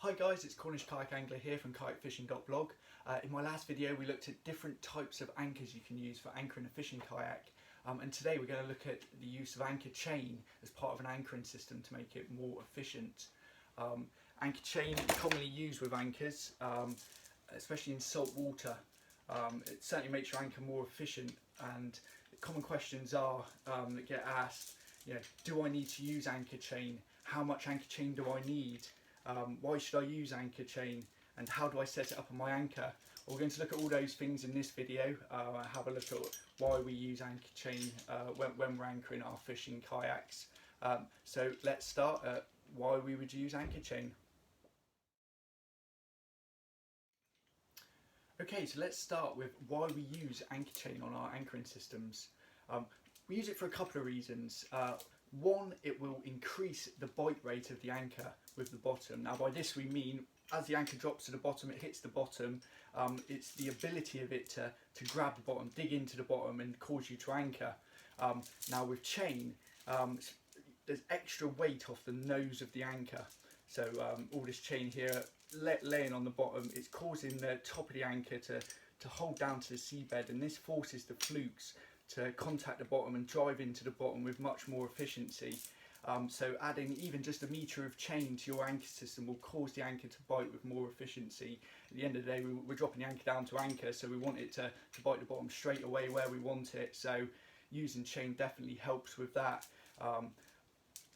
Hi guys, it's Cornish Kayak Angler here from kayakfishing.blog. In my last video we looked at different types of anchors you can use for anchoring a fishing kayak, and today we're going to look at the use of anchor chain as part of an anchoring system to make it more efficient. Anchor chain is commonly used with anchors, especially in salt water. It certainly makes your anchor more efficient, and common questions are that get asked, do I need to use anchor chain? How much anchor chain do I need? Why should I use anchor chain, and how do I set it up on my anchor? Well, we're going to look at all those things in this video. Have a look at why we use anchor chain when we're anchoring our fishing kayaks. So let's start at why we would use anchor chain. Okay, so let's start with why we use anchor chain on our anchoring systems. We use it for a couple of reasons. One, it will increase the bite rate of the anchor with the bottom. Now by this we mean, as the anchor drops to the bottom, it hits the bottom, it's the ability of it to grab the bottom, dig into the bottom and cause you to anchor. Now with chain, there's extra weight off the nose of the anchor. So all this chain here laying on the bottom, it's causing the top of the anchor to hold down to the seabed, and this forces the flukes to contact the bottom and drive into the bottom with much more efficiency. So adding even just a metre of chain to your anchor system will cause the anchor to bite with more efficiency. At the end of the day, we're dropping the anchor down to anchor, so we want it to bite the bottom straight away where we want it. So using chain definitely helps with that.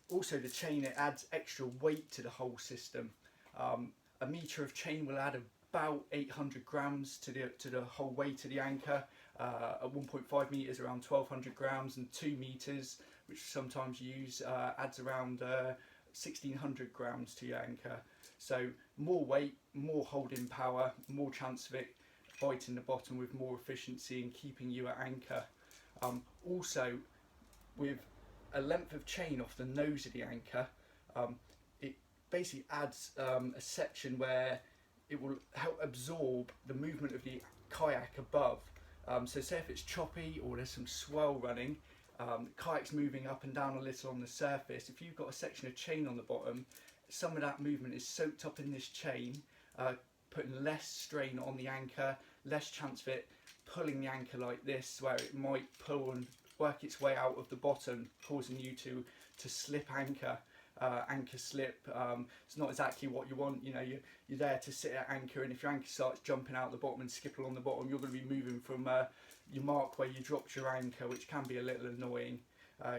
Also the chain, it adds extra weight to the whole system. A metre of chain will add about 800 grams to the whole weight of the anchor. At 1.5 metres around 1200 grams, and 2 metres, which sometimes you use, adds around 1600 grams to your anchor. So more weight, more holding power, more chance of it biting the bottom with more efficiency and keeping you at anchor. Also, with a length of chain off the nose of the anchor, it basically adds a section where it will help absorb the movement of the kayak above. So say if it's choppy or there's some swell running, kayak's moving up and down a little on the surface. If you've got a section of chain on the bottom, some of that movement is soaked up in this chain, putting less strain on the anchor, less chance of it pulling the anchor like this, where it might pull and work its way out of the bottom, causing you to slip anchor. Anchor slip, it's not exactly what you want. You're there to sit at anchor, and if your anchor starts jumping out the bottom and skip along the bottom, you're going to be moving from your mark where you dropped your anchor, which can be a little annoying.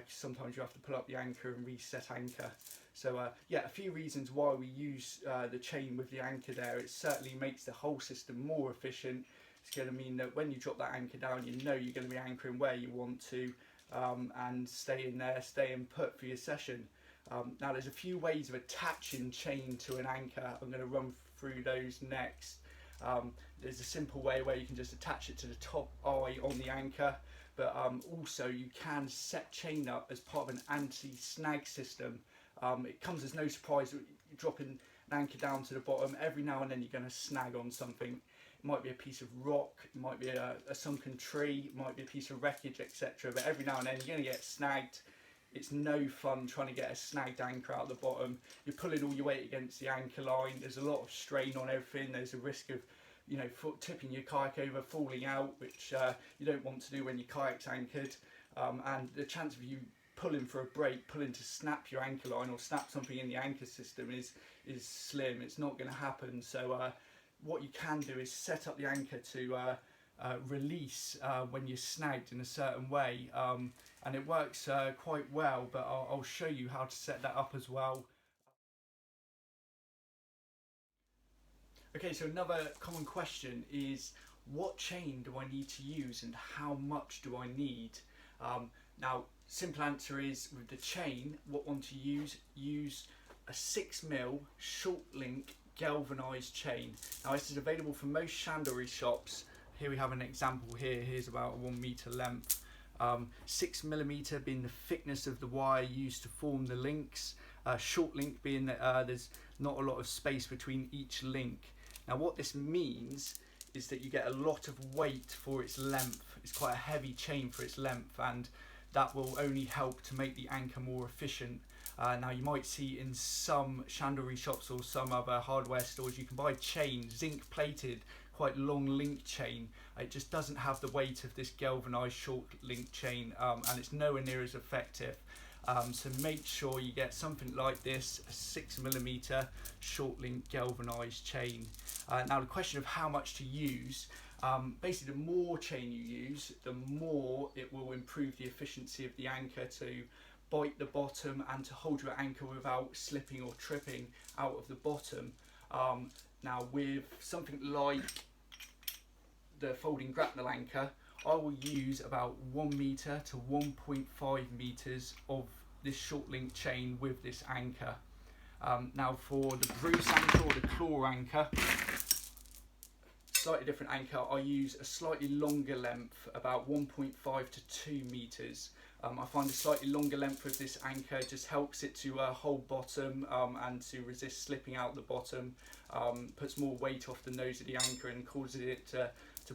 Sometimes you have to pull up the anchor and reset anchor. So yeah, a few reasons why we use the chain with the anchor there. It certainly makes the whole system more efficient. It's going to mean that when you drop that anchor down, you know you're going to be anchoring where you want to, and staying there, staying put for your session. Now there's a few ways of attaching chain to an anchor. I'm going to run through those next. There's a simple way where you can just attach it to the top eye on the anchor, but also you can set chain up as part of an anti-snag system. It comes as no surprise that you're dropping an anchor down to the bottom. Every now and then you're going to snag on something. It might be a piece of rock, it might be a sunken tree, it might be a piece of wreckage, etc. But every now and then you're going to get snagged. It's no fun trying to get a snagged anchor out the bottom. You're pulling all your weight against the anchor line. There's a lot of strain on everything. There's a risk of, tipping your kayak over, falling out, which you don't want to do when your kayak's anchored. And the chance of you pulling for a break, pulling to snap your anchor line or snap something in the anchor system is slim. It's not going to happen. So what you can do is set up the anchor to release when you're snagged in a certain way, and it works quite well, but I'll show you how to set that up as well. Okay, so another common question is, what chain do I need to use and how much do I need? Now, simple answer is, with the chain, what one to use a 6mm short link galvanised chain. Now this is available from most chandlery shops. Here we have an example here. Here's about a 1 metre length. 6mm being the thickness of the wire used to form the links. Short link being that there's not a lot of space between each link. Now what this means is that you get a lot of weight for its length. It's quite a heavy chain for its length, and that will only help to make the anchor more efficient. Now you might see in some chandlery shops or some other hardware stores you can buy chain, zinc plated, quite long link chain. It just doesn't have the weight of this galvanized short link chain, and it's nowhere near as effective. So make sure you get something like this, a 6mm short link galvanized chain. Now the question of how much to use, basically the more chain you use, the more it will improve the efficiency of the anchor to bite the bottom and to hold your anchor without slipping or tripping out of the bottom. Now with something like the Folding Grapnel Anchor, I will use about 1 meter to 1.5 meters of this short link chain with this anchor. Now for the Bruce anchor or the claw anchor, slightly different anchor, I use a slightly longer length, about 1.5 to 2 meters. I find a slightly longer length of this anchor just helps it to hold bottom and to resist slipping out the bottom, puts more weight off the nose of the anchor and causes it to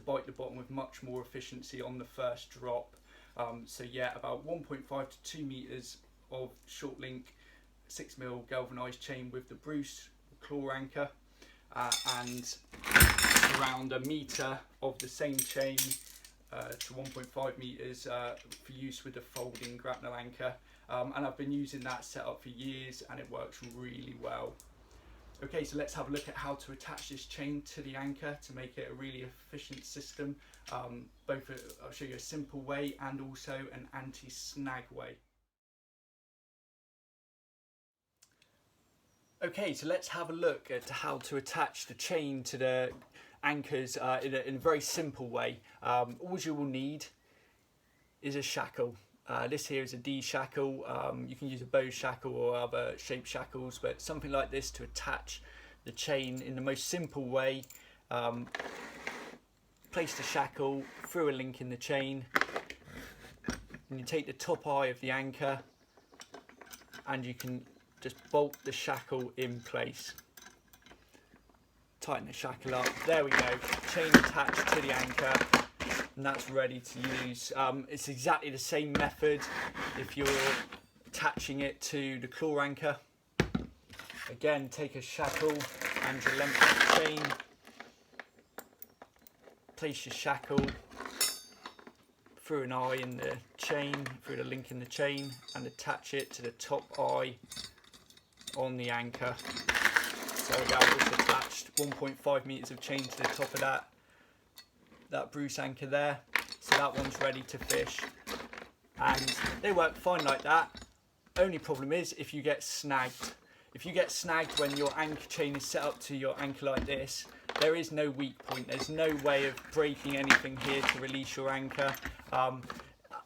bite the bottom with much more efficiency on the first drop. So yeah, about 1.5 to 2 meters of short link 6mm galvanized chain with the Bruce claw anchor, and around a meter of the same chain to 1.5 meters for use with the Folding Grapnel Anchor, and I've been using that setup for years and it works really well. Okay, so let's have a look at how to attach this chain to the anchor to make it a really efficient system. I'll show you a simple way and also an anti-snag way. Okay, so let's have a look at how to attach the chain to the anchors in a very simple way. All you will need is a shackle. This here is a D shackle. You can use a bow shackle or other shaped shackles, but something like this to attach the chain in the most simple way. Place the shackle through a link in the chain, and you take the top eye of the anchor and you can just bolt the shackle in place. Tighten the shackle up, there we go, chain attached to the anchor, and that's ready to use. It's exactly the same method if you're attaching it to the claw anchor. Again, take a shackle and your length of chain, place your shackle through an eye in the chain, through the link in the chain, and attach it to the top eye on the anchor. So that was attached 1.5 meters of chain to the top of that Bruce anchor there. So that one's ready to fish, and they work fine like that. Only problem is if you get snagged. If you get snagged when your anchor chain is set up to your anchor like this, there is no weak point. There's no way of breaking anything here to release your anchor.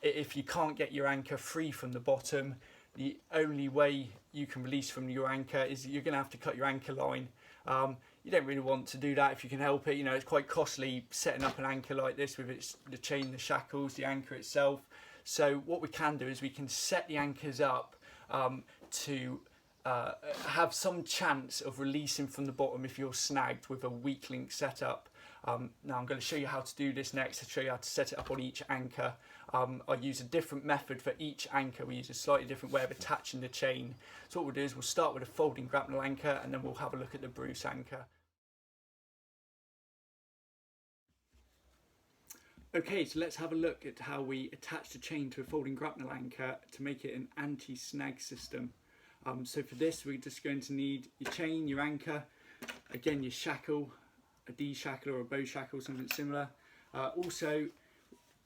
If you can't get your anchor free from the bottom, the only way you can release from your anchor is you're going to have to cut your anchor line. You don't really want to do that if you can help it. You know, it's quite costly setting up an anchor like this with the chain, the shackles, the anchor itself. So what we can do is we can set the anchors up to have some chance of releasing from the bottom if you're snagged with a weak link setup. Now I'm going to show you how to do this next. I'll show you how to set it up on each anchor. I use a different method for each anchor. We use a slightly different way of attaching the chain. So what we'll do is we'll start with a Folding Grapnel Anchor, and then we'll have a look at the Bruce anchor. Okay, so let's have a look at how we attach the chain to a Folding Grapnel Anchor to make it an anti-snag system. So for this we're just going to need your chain, your anchor, again your shackle, a D shackle or a bow shackle, something similar. Also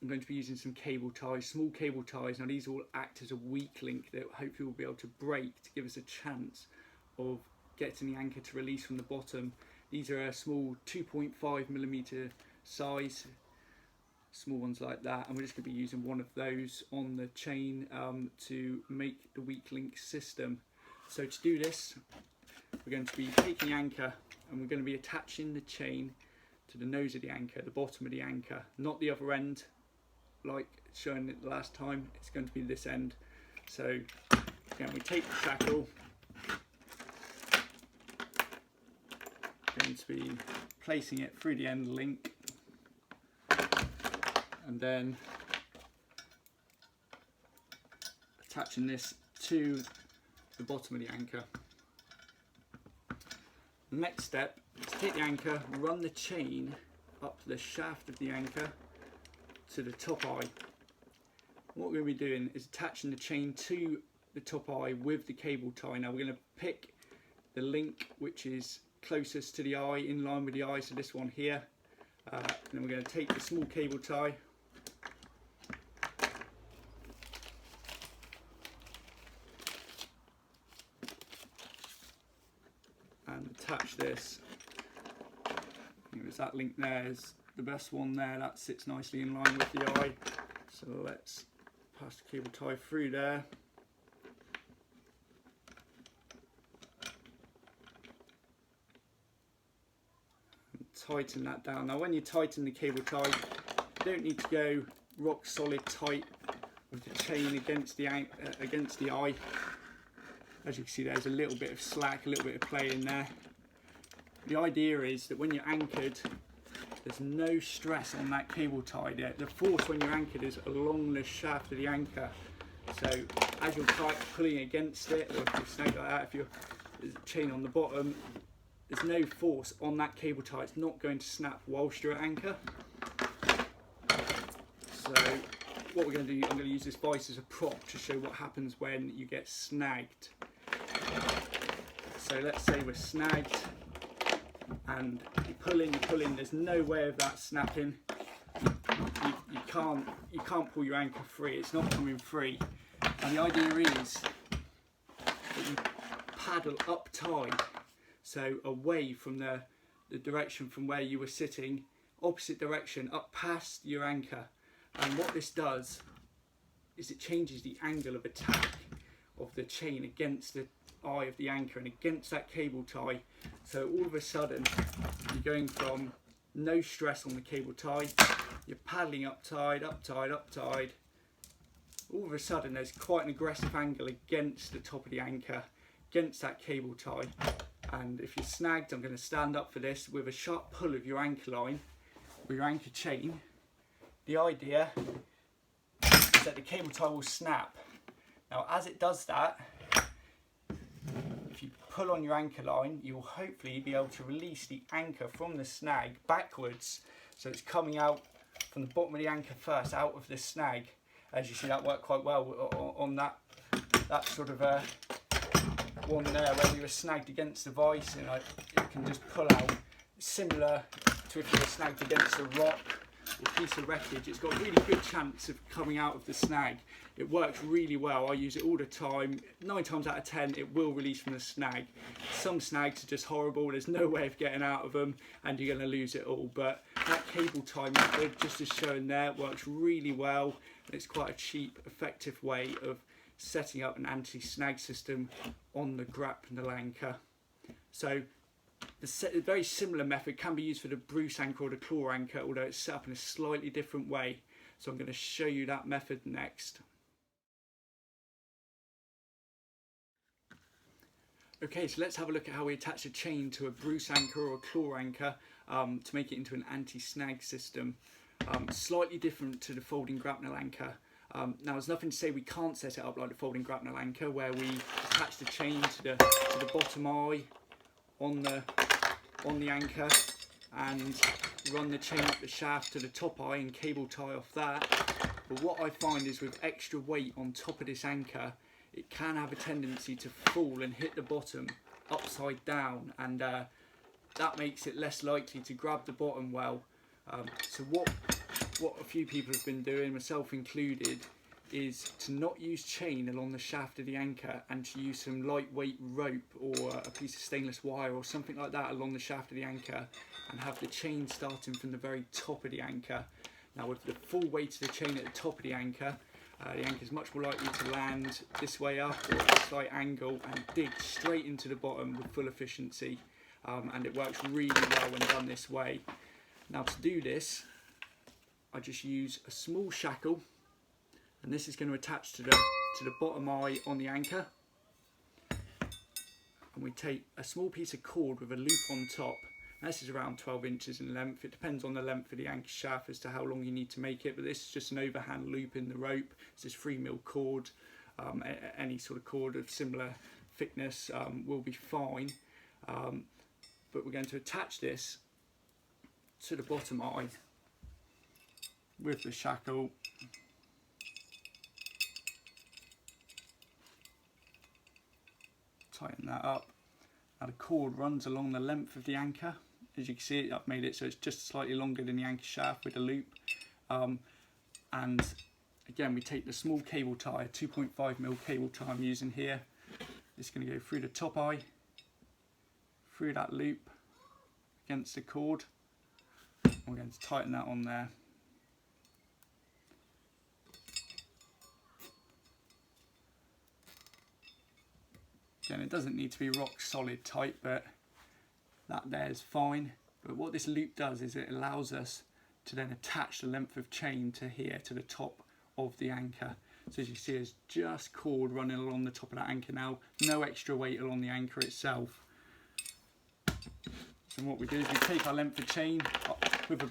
I'm going to be using some cable ties, small cable ties. Now these will act as a weak link that hopefully will be able to break to give us a chance of getting the anchor to release from the bottom. These are a small 2.5mm size, small ones like that, and we're just going to be using one of those on the chain to make the weak link system. So to do this, we're going to be taking the anchor and we're going to be attaching the chain to the nose of the anchor, the bottom of the anchor, not the other end like shown it the last time. It's going to be this end. So again, we take the shackle, going to be placing it through the end link, and then attaching this to the bottom of the anchor. The next step is take the anchor, run the chain up the shaft of the anchor to the top eye. What we're going to be doing is attaching the chain to the top eye with the cable tie. Now we're going to pick the link which is closest to the eye, in line with the eye, so this one here. And then we're going to take the small cable tie and attach this. There's that link there, is the best one there, that sits nicely in line with the eye. So let's pass the cable tie through there. And tighten that down. Now when you tighten the cable tie, you don't need to go rock solid tight with the chain against the eye. As you can see, there's a little bit of slack, a little bit of play in there. The idea is that when you're anchored, there's no stress on that cable tie. The force when you're anchored is along the shaft of the anchor. So as you're pulling against it, or if you snag like that, there's a chain on the bottom, there's no force on that cable tie. It's not going to snap whilst you're at anchor. So what we're going to do, I'm going to use this vice as a prop to show what happens when you get snagged. So let's say we're snagged, and you pull in, there's no way of that snapping. You can't pull your anchor free, it's not coming free. And the idea is that you paddle up tide, so away from the direction from where you were sitting, opposite direction, up past your anchor. And what this does is it changes the angle of attack of the chain against the eye of the anchor and against that cable tie. So all of a sudden you're going from no stress on the cable tie, you're paddling up tide, up tide, up tide. All of a sudden there's quite an aggressive angle against the top of the anchor, against that cable tie. And if you're snagged, I'm going to stand up for this with a sharp pull of your anchor line with your anchor chain. The idea is that the cable tie will snap. Now as it does that, if you pull on your anchor line, you'll hopefully be able to release the anchor from the snag backwards. So it's coming out from the bottom of the anchor first, out of the snag. As you see, that worked quite well on that sort of one there where we were snagged against the vice, and it can just pull out. Similar to if you were snagged against a rock or piece of wreckage, it's got a really good chance of coming out of the snag. It works really well. I use it all the time. 9 times out of 10 it will release from the snag. Some snags are just horrible, there's no way of getting out of them and you're going to lose it all. But that cable tie method, just as shown there, works really well. It's quite a cheap, effective way of setting up an anti-snag system on the grapnel anchor. So a very similar method can be used for the Bruce anchor or the claw anchor, although it's set up in a slightly different way. So I'm going to show you that method next. Okay, so let's have a look at how we attach a chain to a Bruce anchor or a claw anchor to make it into an anti-snag system. Slightly different to the folding grapnel anchor. Now there's nothing to say we can't set it up like the folding grapnel anchor, where we attach the chain to the bottom eye on the anchor and run the chain up the shaft to the top eye and cable tie off that. But what I find is with extra weight on top of this anchor, it can have a tendency to fall and hit the bottom upside down, and that makes it less likely to grab the bottom well. So what a few people have been doing, myself included, is to not use chain along the shaft of the anchor and to use some lightweight rope or a piece of stainless wire or something like that along the shaft of the anchor, and have the chain starting from the very top of the anchor. Now with the full weight of the chain at the top of the anchor is much more likely to land this way up or at a slight angle and dig straight into the bottom with full efficiency, and it works really well when done this way. Now to do this, I just use a small shackle, and this is going to attach to the bottom eye on the anchor, and we take a small piece of cord with a loop on top. Now, this is around 12 inches in length. It depends on the length of the anchor shaft as to how long you need to make it, but this is just an overhand loop in the rope. It's this 3mm cord, any sort of cord of similar thickness will be fine, but we're going to attach this to the bottom eye with the shackle. Tighten that up. Now the cord runs along the length of the anchor. As you can see, I've made it so it's just slightly longer than the anchor shaft with the loop. And again, we take the small cable tie, 2.5mm cable tie I'm using here. It's going to go through the top eye, through that loop, against the cord. We're going to tighten that on there. Again, it doesn't need to be rock solid tight, but that there is fine. But what this loop does is it allows us to then attach the length of chain to here, to the top of the anchor. So as you see, there's just cord running along the top of that anchor now, no extra weight along the anchor itself. So what we do is we take our length of chain with a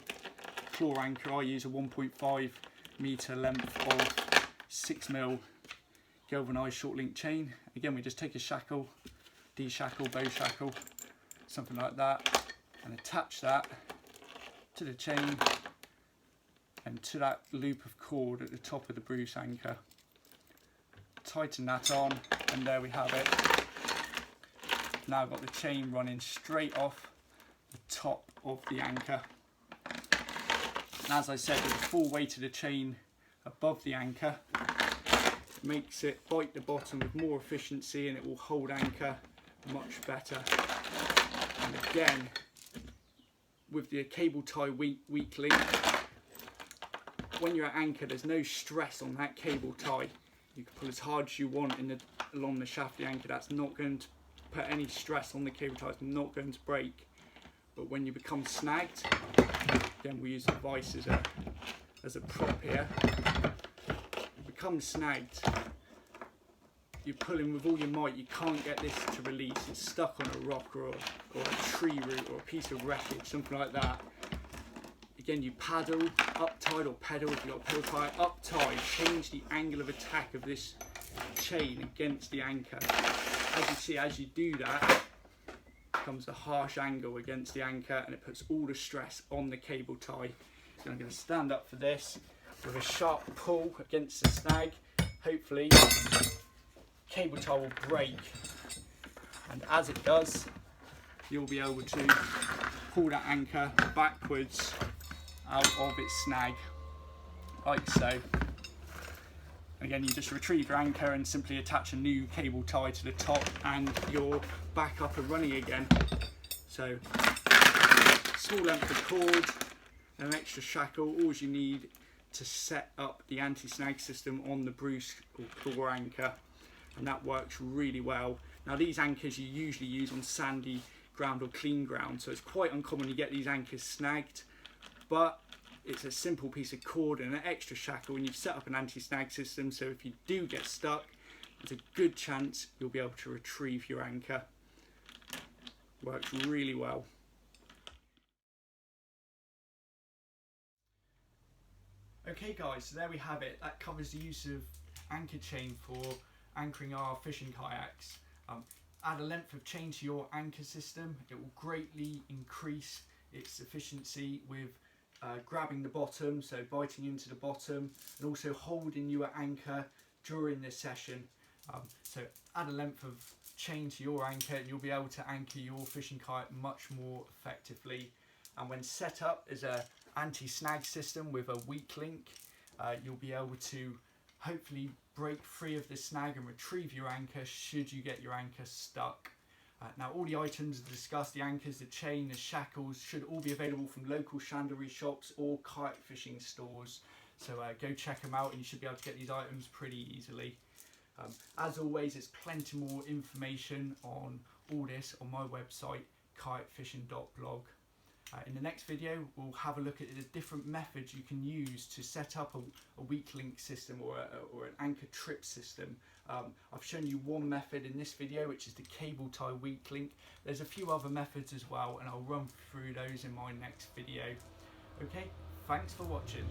claw anchor. I use a 1.5 metre length of 6mm galvanised short link chain. Again, we just take a shackle, de-shackle, bow shackle, something like that, and attach that to the chain and to that loop of cord at the top of the Bruce anchor. Tighten that on, and there we have it. Now I've got the chain running straight off the top of the anchor. And as I said, with the full weight of the chain above the anchor, makes it bite the bottom with more efficiency, and it will hold anchor much better. And again, with the cable tie weak link, when you're at anchor, there's no stress on that cable tie. You can pull as hard as you want along the shaft of the anchor. That's not going to put any stress on the cable tie. It's not going to break. But when you become snagged, again, we use the vice as a prop here. Become snagged, you're pulling with all your might, you can't get this to release. It's stuck on a rock or a tree root or a piece of wreckage, something like that. Again, you paddle up tight, or pedal if you've got a pedal tie, up tight, change the angle of attack of this chain against the anchor. As you see, as you do that, comes a harsh angle against the anchor, and it puts all the stress on the cable tie. So I'm going to stand up for this with a sharp pull against the snag. Hopefully cable tie will break, and as it does, you'll be able to pull that anchor backwards out of its snag, like so. Again, you just retrieve your anchor and simply attach a new cable tie to the top, and you're back up and running again. So small length of cord, an extra shackle, all you need to set up the anti-snag system on the Bruce or claw anchor, and that works really well. Now these anchors you usually use on sandy ground or clean ground, so it's quite uncommon you get these anchors snagged, but it's a simple piece of cord and an extra shackle, and you've set up an anti-snag system, so if you do get stuck, there's a good chance you'll be able to retrieve your anchor. Works really well. Okay guys, so there we have it. That covers the use of anchor chain for anchoring our fishing kayaks. Add a length of chain to your anchor system. It will greatly increase its efficiency with grabbing the bottom, so biting into the bottom, and also holding your anchor during this session. So add a length of chain to your anchor and you'll be able to anchor your fishing kayak much more effectively. And when set up as a anti-snag system with a weak link, you'll be able to hopefully break free of the snag and retrieve your anchor should you get your anchor stuck. Now all the items discussed, the anchors, the chain, the shackles, should all be available from local chandlery shops or kayak fishing stores. So go check them out and you should be able to get these items pretty easily. As always, there's plenty more information on all this on my website, kayakfishing.blog. In the next video, we'll have a look at the different methods you can use to set up a weak link system or an anchor trip system. I've shown you one method in this video, which is the cable tie weak link. There's a few other methods as well, and I'll run through those in my next video. Okay, thanks for watching.